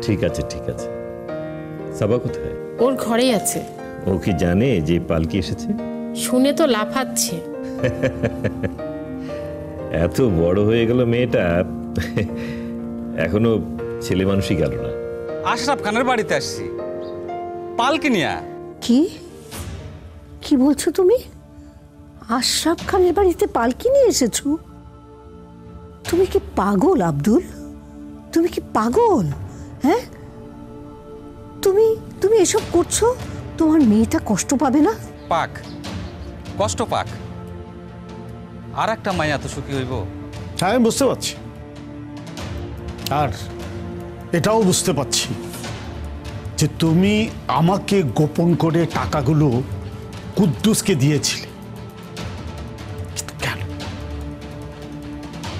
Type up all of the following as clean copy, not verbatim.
ঠিক আছে ঠিক আছে। সাবা কোথায়? ওর ঘরেই আছে। ও কি জানে যে পালকি এসেছে? শুনে তো লাফাচ্ছে। এত বড় হয়ে গেল মেয়েটা, এখনো ছেলে মানুষই গেল না। আশরাফ খানের বাড়িতে আসছি পালকি নিয়া। কি কি বলছো তুমি? আশরাফ খানের বাড়িতে পালকি নিয়ে এসেছো? তুমি কি পাগল আব্দুল? তুমি কি পাগল? হ্যাঁ, তুমি তুমি এসব করছো? তোমার মেয়েটা কষ্ট পাবে না? পাক কষ্ট পাক, আর একটা মায়া তো সুখী হইব। হ্যাঁ, আমি বুঝতে পারছি, আর এটাও বুঝতে পারছি যে তুমি আমাকে গোপন করে টাকাগুলো কুদ্দুসকে দিয়েছিলে। কিন্তু কেন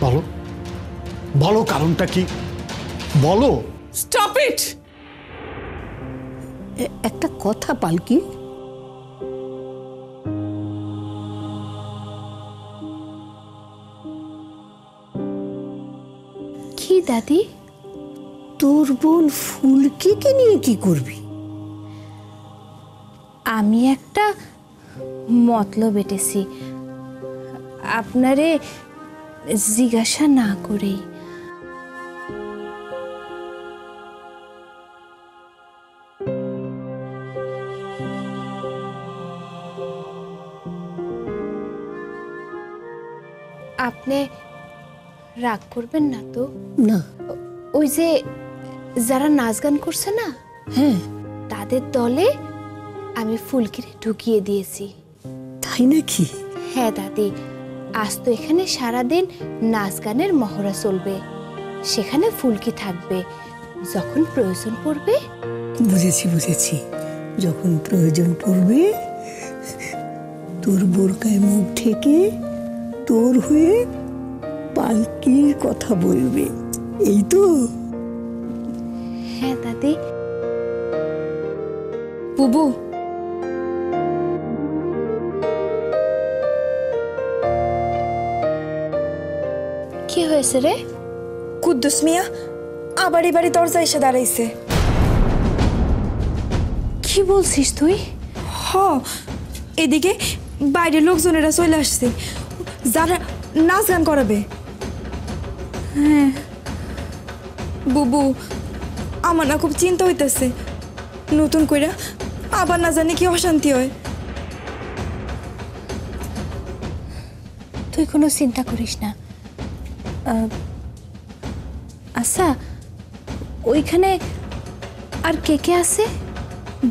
বলো, বলো কারণটা কি বলো। Stop it. একটা কথা পালকি, কি দাদি? তোর বোন ফুলকিকে নিয়ে কি করবি? আমি একটা মতলব এটেছি, আপনারে জিজ্ঞাসা না করেই। আপনি রাগ করবেন না তো? না। ওই যে যারা নাচ গান করছে না, হ্যাঁ, তাদের দলে আমি ফুলকিরে ঢুকিয়ে দিয়েছি। তাই নাকি? হ্যাঁ দাদি, আজ তো এখানে সারাদিন নাচ গানের মহড়া চলবে, সেখানে ফুলকি থাকবে। যখন প্রয়োজন পড়বে। বুঝেছি বুঝেছি, যখন প্রয়োজন পড়বে তোর বোরকায় মুখ ঢেকে তোর হয়ে পালকির কথা বলবে, এই তো? হ্যাঁ দাদি। বুবু, কি হয়েছে রে? কুদ্দুস মিয়া আবার এবারে দরজা এসে দাঁড়াইছে। কি বলছিস তুই? হ, এদিকে বাইরের লোকজনেরা চলে আসছে, যারা নাচ গান করাবে। হ্যাঁ বুবু, আমার না খুব চিন্তা হইতেছে, নতুন কইরা আবার না জানি কি অশান্তি হয়। তুই কোনো চিন্তা করিস না। আচ্ছা, ওইখানে আর কে কে আছে?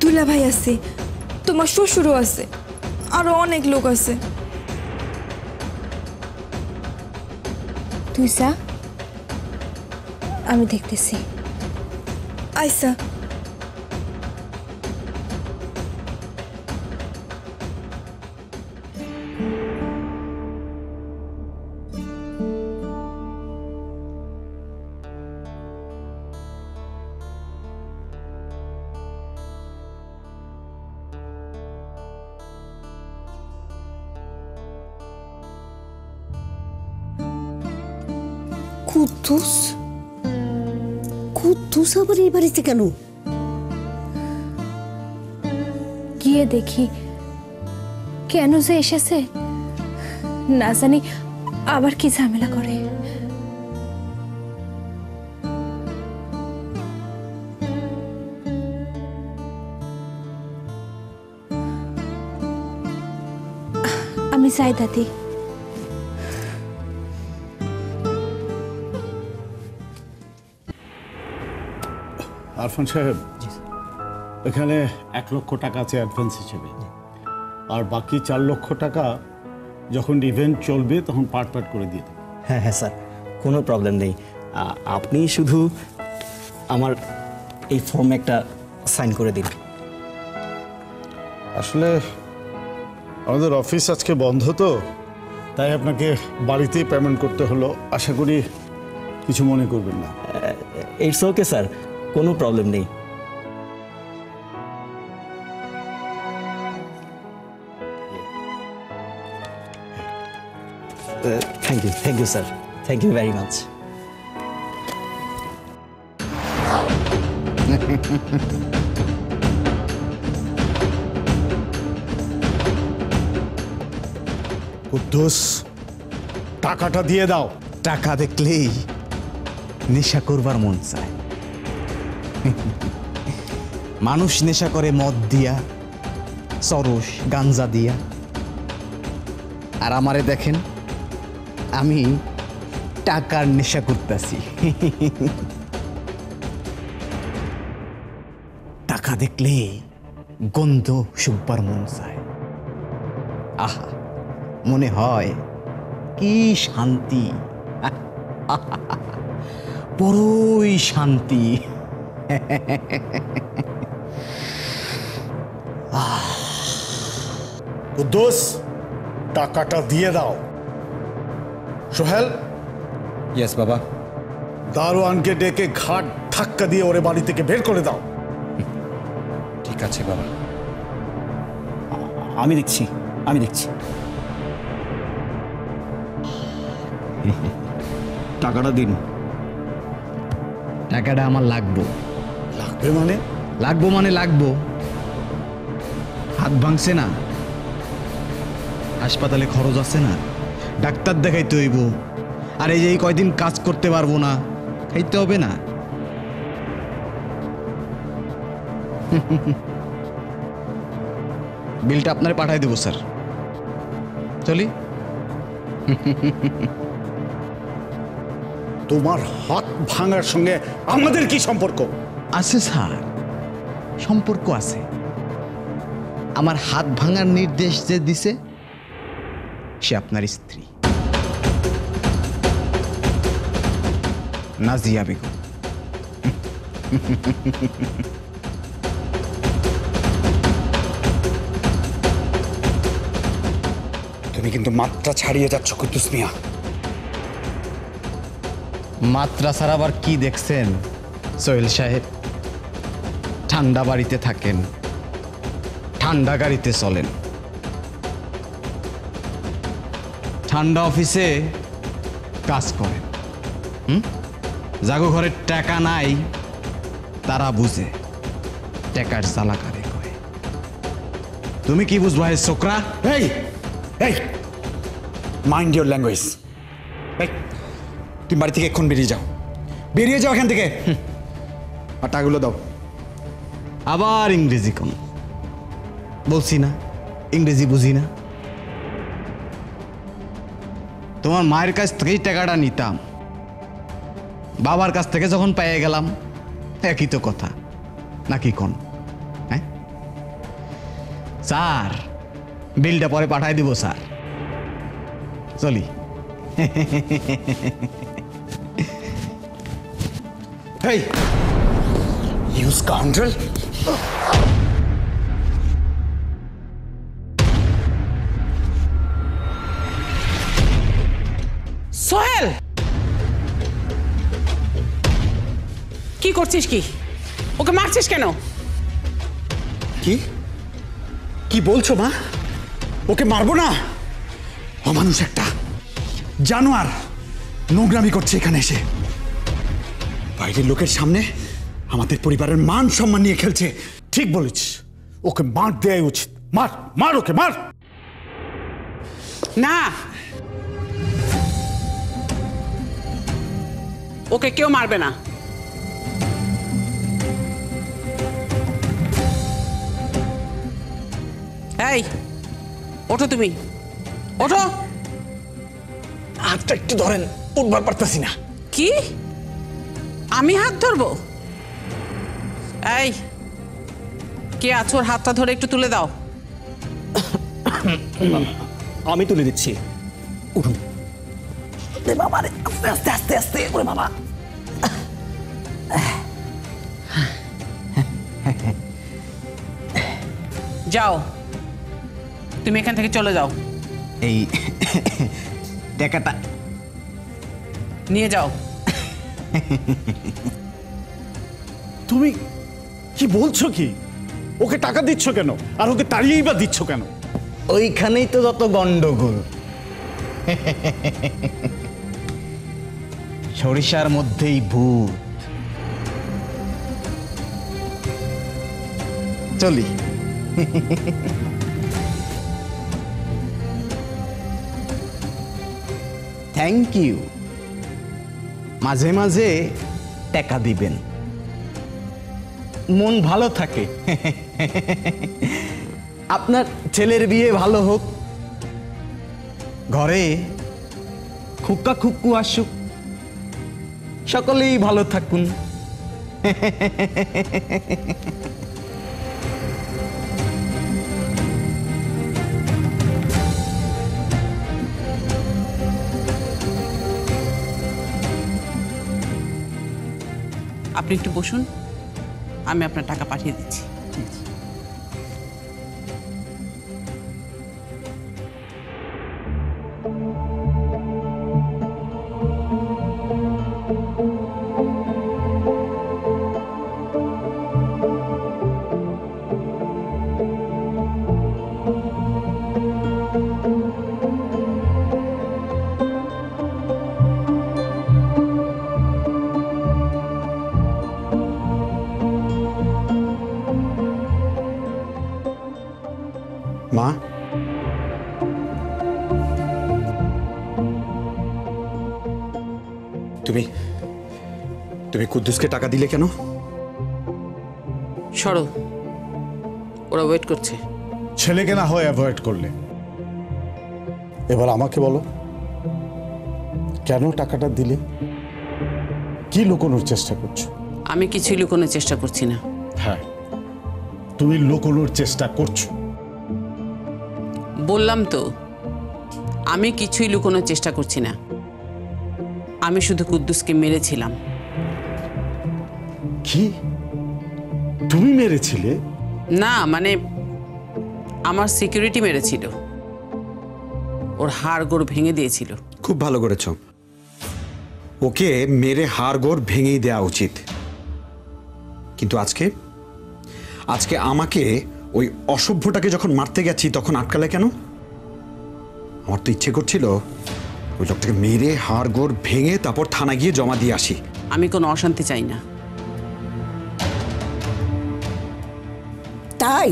দুলা ভাই আছে, তোমার শ্বশুরও আছে, আরো অনেক লোক আছে। তুই যা, আমি দেখতেছি। আইসা। কুদ্দুস? কুদ্দুস আবার এই বাড়িতে কেন? গিয়ে দেখি কেন যে এসেছে, না জানি আবার কি ঝামেলা করে। আমি চাই দাদি। আরফান সাহেব, এখানে 1 লক্ষ টাকা আছে অ্যাডভান্স হিসেবে, আর বাকি 4 লক্ষ টাকা যখন ইভেন্ট চলবে তখন পার্ট পার্ট করে দিয়ে দেবেন। হ্যাঁ হ্যাঁ স্যার, কোনো প্রবলেম নেই। আপনি শুধু আমার এই ফর্মে একটা সাইন করে দিন। আসলে আমাদের অফিস আজকে বন্ধ, তো তাই আপনাকে বাড়িতেই পেমেন্ট করতে হলো। আশা করি কিছু মনে করবেন না। ইটস ওকে স্যার, কোনো প্রবলেম নেই। Thank you sir, thank you very much. Kuddus, টাকাটা দিয়ে দাও। টাকা দেখলেই নেশা করবার মন চায়। মানুষ নেশা করে মদ দিয়া, চরস গাঞ্জা দিয়া, আর আমারে দেখেন আমি টাকার নেশা করতেছি। টাকা দেখলে গন্ধ শুকবার মন চায়। আহা, মনে হয় কি শান্তি, বড়ই শান্তি। কুদ্দুস, টাকাটা দিয়ে দাও। সোহেল, ইয়েস বাবা। দারোয়ানকে ডেকে ঘাট ধাক্কা দিয়ে ওরে বাড়ি থেকে বের করে দাও। ঠিক আছে বাবা। আমি দেখছি। টাকাটা দিন। টাকাটা আমার লাগবো। লাগবে মানে? লাগবো। হাত ভাঙছে না, হাসপাতালে খরচ আছে না, ডাক্তার দেখাইতে হইব, আর এই যে এই কয়দিন কাজ করতে পারবো না, খাইতে হবে না। বিলটা আপনারে পাঠাই দেবো স্যার। চলি। তোমার হাত ভাঙার সঙ্গে আমাদের কি সম্পর্ক? আছে স্যার, সম্পর্ক আছে। আমার হাত ভাঙার নির্দেশ যে দিছে সে আপনার স্ত্রী নাজিয়া বেগম। তুমি কিন্তু মাত্রা ছাড়িয়ে যাচ্ছ কুদ্দুস মিয়া। মাত্রা ছাড়া আবার কি দেখছেন সোহেল সাহেব? ঠান্ডা বাড়িতে থাকেন, ঠান্ডা গাড়িতে চলেন, ঠান্ডা অফিসে কাজ করেন। জাগো ঘরের টাকা নাই, তারা বুঝে টাকার জ্বালা কারে কয়। তুমি কি বুঝবা হে ছোকরা? এই এই মাইন্ড ইউর ল্যাঙ্গুয়েজ। এই তুমি বাড়ি থেকে এক্ষণ বেরিয়ে যাও এখান থেকে। আর টাকাগুলো দাও। আবার ইংরেজি কম বলছি না, ইংরেজি বুঝি না। তোমার মায়ের কাছ থেকেই টাকাটা নিতাম, বাবার কাছ থেকে যখন পেয়ে গেলাম একই তো কথা নাকি কোন? হ্যাঁ স্যার, বিলটা পরে পাঠাই দিব স্যার। চলি। এই ইউ স্কাউন্ডারেল। সোহেল, কি করছিস? কি ওকে মারছিস কেন? কি কি বলছো মা? ওকে মারবো না? অমানুষ একটা জানোয়ার নোংরামি করছে এখানে এসে। বাইরের লোকের সামনে আমাদের পরিবারের মান সম্মান নিয়ে খেলছে। ঠিক বলেছিস, ওকে মার দেওয়াই উচিত। মার ওকে, মার। না, ওকে কেউ মারবে না। এই ওঠো, তুমি ওঠো। হাতটা একটু ধরেন, উঠবার পারতাছি না। কি? আমি হাত ধরবো? এই কে আছো? ওর হাতটা ধরে একটু তুলে দাও। আমি তুলে দিচ্ছি। উঠুন। বাবা রে, আস্তে আস্তে আস্তে করে বাবা। যাও, তুমি এখান থেকে চলে যাও। এই টাকাটা নিয়ে যাও। তুমি কি বলছো? কি ওকে টাকা দিচ্ছ কেন, আর ওকে তাড়িয়েই বা দিচ্ছ কেন? ওইখানেই তো যত গন্ডগোল। সরিষার মধ্যেই ভূত। চলি। Thank you. মাঝে মাঝে টাকা দিবেন, মন ভালো থাকে। আপনার ছেলের বিয়ে ভালো হোক, ঘরে খুক্কা খুক্কু আসুক, সকলেই ভালো থাকুন। আপনি একটু বসুন, আমি আপনার টাকা পাঠিয়ে দিচ্ছি। মা, তুমি তুমি কুদ্দুসকে টাকা দিলে কেন? সরো, ওরা ওয়েট করছে। ছেলেকে না হয় অ্যাভয়েড করলে, এবার আমাকে বলো কেন টাকাটা দিলে? কি লুকোনোর চেষ্টা করছো? আমি কিছুই লুকোনোর চেষ্টা করছি না। হ্যাঁ, তুমি লুকোনোর চেষ্টা করছো। বললাম তো, আমি কিছুই লুকোনোর চেষ্টা করছি না। আমি শুধু কুদ্দুসকে মেরেছিলাম। কি? তুমি মেরেছিলে? না, মানে আমার সিকিউরিটি মেরেছিল, ওর হাড় গোড় ভেঙে দিয়েছিল। খুব ভালো করেছ, ওকে মেরে হাড়গোড় ভেঙেই দেওয়া উচিত। কিন্তু আজকে আজকে আমাকে ওই অসভ্যটাকে যখন মারতে গেছি তখন আটকালে কেন? আমার তো ইচ্ছে করছিল ওই লোকটাকে মেরে হাড়গোড় ভেঙে তারপর থানায় গিয়ে জমা দিয়ে আসি। আমি কোনো অশান্তি চাই না। তাই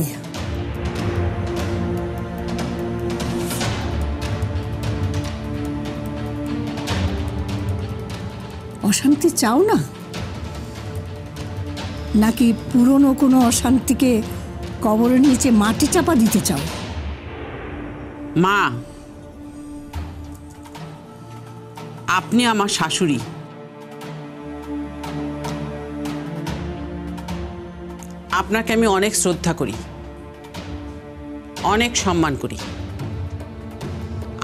অশান্তি চাও না, নাকি পুরনো কোনো অশান্তিকে কবরের নিচে মাটি চাপা দিতে চাও? মা, আপনি আমার শাশুড়ি। আপনাকে আমি অনেক শ্রদ্ধা করি, অনেক সম্মান করি।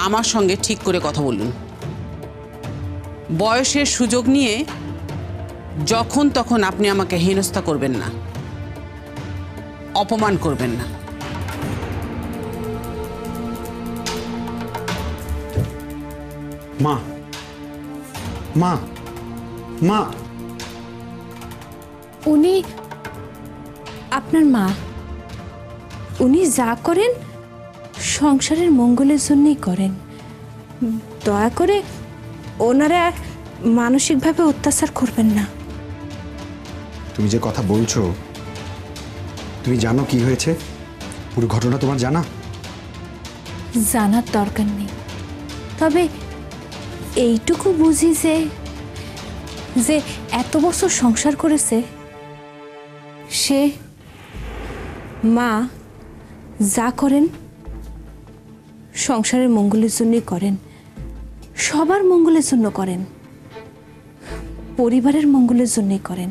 আমার সঙ্গে ঠিক করে কথা বলুন। বয়সের সুযোগ নিয়ে যখন তখন আপনি আমাকে হেনস্থা করবেন না, অপমান করবেন না। মা, মা, মা, উনি আপনার মা, উনি যা করেন সংসারের মঙ্গলের জন্যই করেন। দয়া করে ওনারা মানসিকভাবে অত্যাচার করবেন না। তুমি যে কথা বলছো, তুমি জানো কি হয়েছে? পুরো ঘটনা তোমার জানা? জানার দরকার নেই, তবে এইটুকু বুঝি যে এত বছর সংসার করেছে, সে মা যা করেন সংসারের মঙ্গলের জন্যই করেন, সবার মঙ্গলের জন্য করেন, পরিবারের মঙ্গলের জন্যই করেন।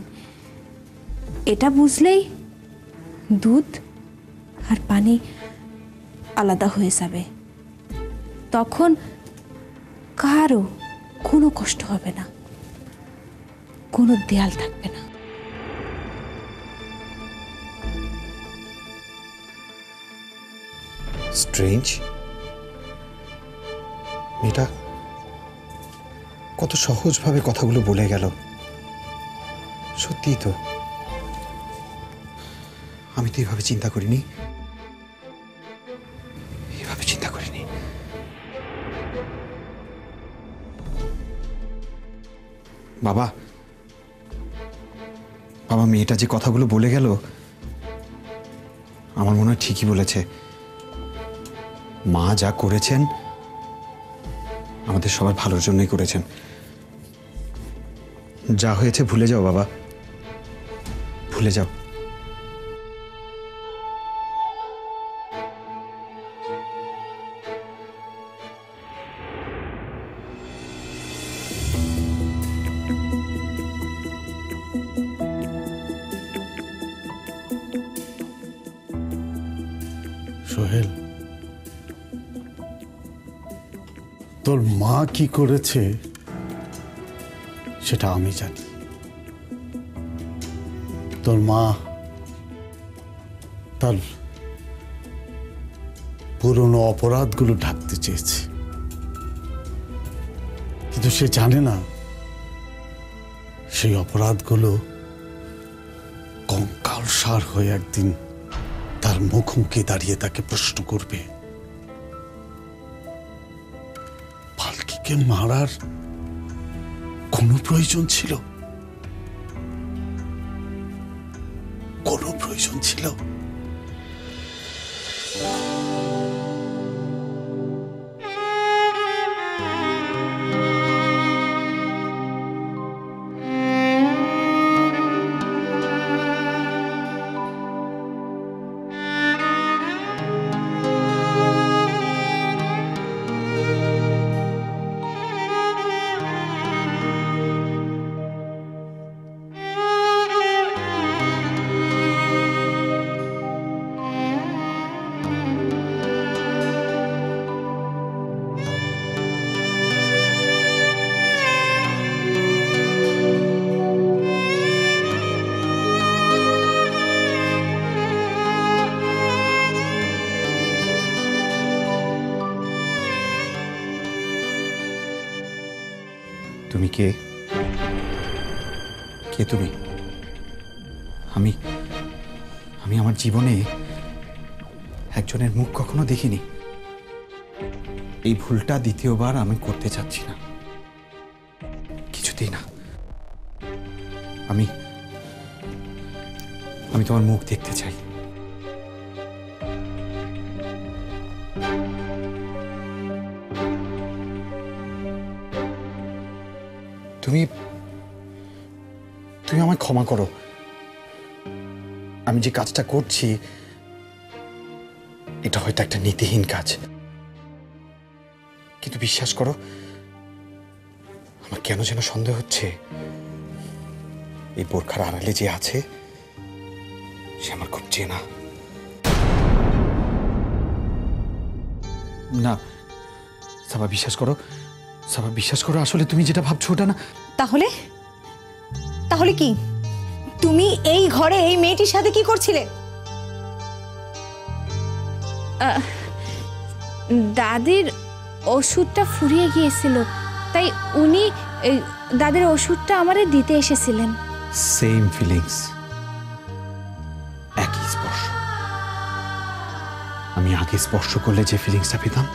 এটা বুঝলেই দুধ আর পানি আলাদা হয়ে যাবে। তখন কারও কোনো কষ্ট হবে না, কোনো দেয়াল থাকবে না। স্ট্রেঞ্জ, মেয়েটা কত সহজভাবে কথাগুলো বলে গেল। সত্যিই তো, আমি তো এইভাবে চিন্তা করিনি, এইভাবে চিন্তা করিনি। বাবা, বাবা, মেয়েটা যে কথাগুলো বলে গেল আমার মনে হয় ঠিকই বলেছে। মা যা করেছেন আমাদের সবার ভালোর জন্যই করেছেন। যা হয়েছে ভুলে যাও বাবা, ভুলে যাও। সোহেল, তোর মা কি করেছে সেটা আমি জানি। তোর মা তার পুরনো অপরাধগুলো ঢাকতে চেয়েছে, কিন্তু সে জানে না সেই অপরাধগুলো কঙ্কালসার হয়ে একদিন তার মুখোমুখি দাঁড়িয়ে তাকে প্রশ্ন করবে, পালকিকে মারার কোনো প্রয়োজন ছিল? কোনো প্রয়োজন ছিল? তুমি কে? কে তুমি? আমি আমি আমার জীবনে একজনের মুখ কখনো দেখিনি। এই ভুলটা দ্বিতীয়বার আমি করতে চাচ্ছি না, কিছুতেই না। আমি আমি তোমার মুখ দেখতে চাই। তুমি তুমি আমায় ক্ষমা করো। আমি যে কাজটা করছি এটা হয়তো একটা নীতিহীন কাজ, কিন্তু বিশ্বাস করো আমার কেন যেন সন্দেহ হচ্ছে এই বোরখার আড়ালে যে আছে সে আমার খুব চেনা। না সাবা, বিশ্বাস করো। সাবা, বিশ্বাস করো, আসলে তুমি যেটা ভাবছো ওটা না। তাহলে তাহলে কি? তুমি এই ঘরে এই মেয়েটির সাথে কি করছিলে? দাদির ওষুধটা ফুরিয়ে গিয়েছিল, তাই উনি দাদির ওষুধটা আমারে দিতে এসেছিলেন। সেম ফিলিংস, একই স্পর্শ। আমি আগে স্পর্শ করলে যে ফিলিংসটা পেতাম